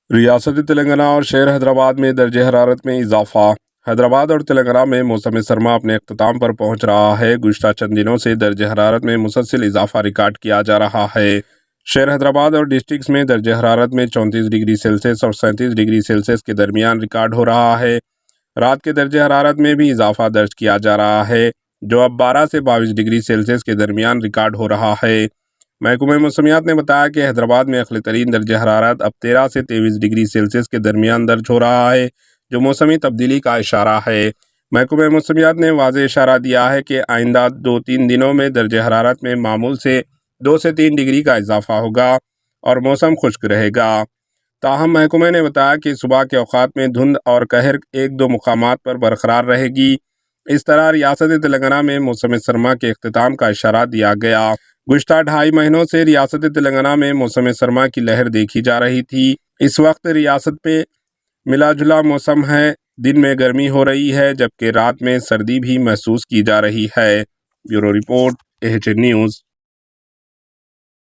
ریاست تلنگانہ اور شہر حیدرآباد میں درجہ حرارت میں اضافہ۔ حیدرآباد اور تلنگانہ میں موسم سرما اپنے اختتام پر پہنچ رہا ہے۔ گزشتہ چند دنوں سے درجہ حرارت میں مسلسل اضافہ ریکارڈ کیا جا رہا ہے۔ شہر حیدرآباد اور ڈسٹرکٹس میں درجہ حرارت میں 34 ڈگری سیلسیس اور 37 ڈگری سیلسیس کے درمیان ریکارڈ ہو رہا ہے۔ رات کے درجہ حرارت میں بھی اضافہ درج کیا جا رہا ہے، جو اب 12 سے 22 ڈگری سیلسیس کے درمیان ریکارڈ ہو رہا ہے۔ محکمہ موسمیات نے بتایا کہ حیدرآباد میں اقلی ترین درجہ حرارت اب 13 سے 23 ڈگری سیلسیس کے درمیان درج ہو رہا ہے، جو موسمی تبدیلی کا اشارہ ہے۔ محکمہ موسمیات نے واضح اشارہ دیا ہے کہ آئندہ 2-3 دنوں میں درجہ حرارت میں معمول سے 2 سے 3 ڈگری کا اضافہ ہوگا اور موسم خشک رہے گا۔ تاہم محکمہ نے بتایا کہ صبح کے اوقات میں دھند اور قہر 1-2 مقامات پر برقرار رہے گی۔ اس طرح ریاست تلنگانہ میں موسم سرما کے اختتام کا اشارہ دیا گیا۔ گزشتہ 2.5 مہینوں سے ریاست تلنگانہ میں موسم سرما کی لہر دیکھی جا رہی تھی۔ اس وقت ریاست میں ملا جلا موسم ہے، دن میں گرمی ہو رہی ہے جبکہ رات میں سردی بھی محسوس کی جا رہی ہے۔ Bureau report AHN news.